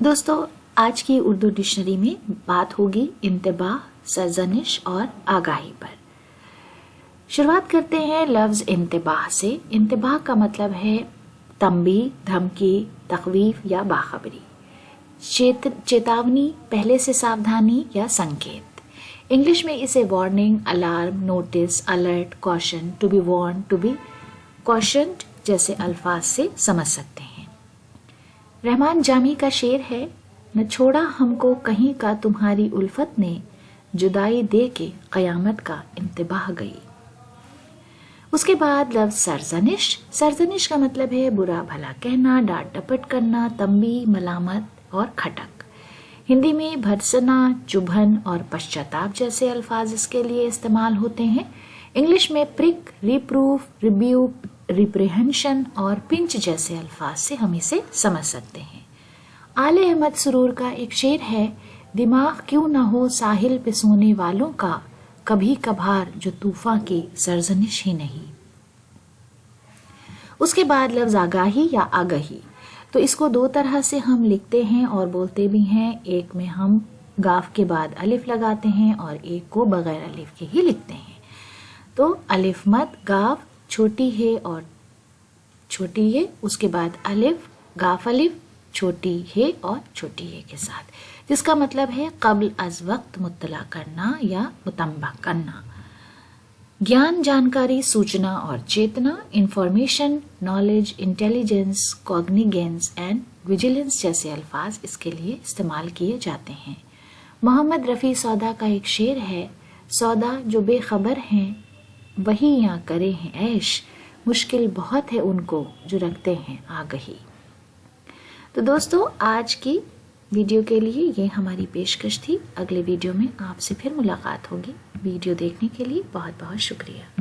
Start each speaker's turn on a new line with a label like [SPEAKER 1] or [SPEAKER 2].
[SPEAKER 1] دوستو آج کی اردو ڈکشنری میں بات ہوگی انتباہ، سرزنش اور آگاہی پر۔ شروعات کرتے ہیں لفظ انتباہ سے۔ انتباہ کا مطلب ہے تنبیہ، دھمکی، تخویف یا باخبری، چیتاونی، پہلے سے ساودھانی یا سنکیت۔ انگلش میں اسے warning, alarm, notice, alert, caution, to be warned, to be cautioned جیسے الفاظ سے سمجھ سکتے ہیں۔ رحمان جامی کا شعر ہے، نہ چھوڑا ہم کو کہیں کا تمہاری الفت نے، جدائی دے کے قیامت کا انتباہ گئی۔ اس کے بعد لفظ سرزنش۔ سرزنش کا مطلب ہے برا بھلا کہنا، ڈانٹ ڈپٹ کرنا، تنبیہ، ملامت اور کھٹک۔ ہندی میں بھرسنا، چبھن اور پشچاتاپ جیسے الفاظ اس کے لیے استعمال ہوتے ہیں۔ انگلش میں پرک، ریپروف، ریبیوک، ریپریہنشن اور پنچ جیسے الفاظ سے ہم اسے سمجھ سکتے ہیں۔ آل احمد سرور کا ایک شعر ہے، دماغ کیوں نہ ہو ساحل پہ سونے والوں کا، کبھی کبھار جو طوفاں کی سرزنش ہی نہیں۔ اس کے بعد لفظ آگاہی یا آگہی، تو اس کو دو طرح سے ہم لکھتے ہیں اور بولتے بھی ہیں۔ ایک میں ہم گاف کے بعد الف لگاتے ہیں اور ایک کو بغیر الف کے ہی لکھتے ہیں۔ تو الف مد گاف چھوٹی ہے اور چھوٹی ہے، اس کے بعد الف گاف الف چھوٹی ہے اور چھوٹی ہے کے ساتھ، جس کا مطلب ہے قبل از وقت مطلع کرنا یا متنبہ کرنا۔ گیان، جانکاری، سوچنا اور چیتنا، information, knowledge, intelligence, cognizance and vigilance جیسے الفاظ اس کے لیے استعمال کیے جاتے ہیں۔ محمد رفیع سودا کا ایک شعر ہے، سودا جو بے خبر ہیں وہی یہاں کرے ہیں عیش، مشکل بہت ہے ان کو جو رکھتے ہیں آگہی۔ تو دوستو آج کی ویڈیو کے لیے یہ ہماری پیشکش تھی۔ اگلے ویڈیو میں آپ سے پھر ملاقات ہوگی۔ ویڈیو دیکھنے کے لیے بہت بہت شکریہ۔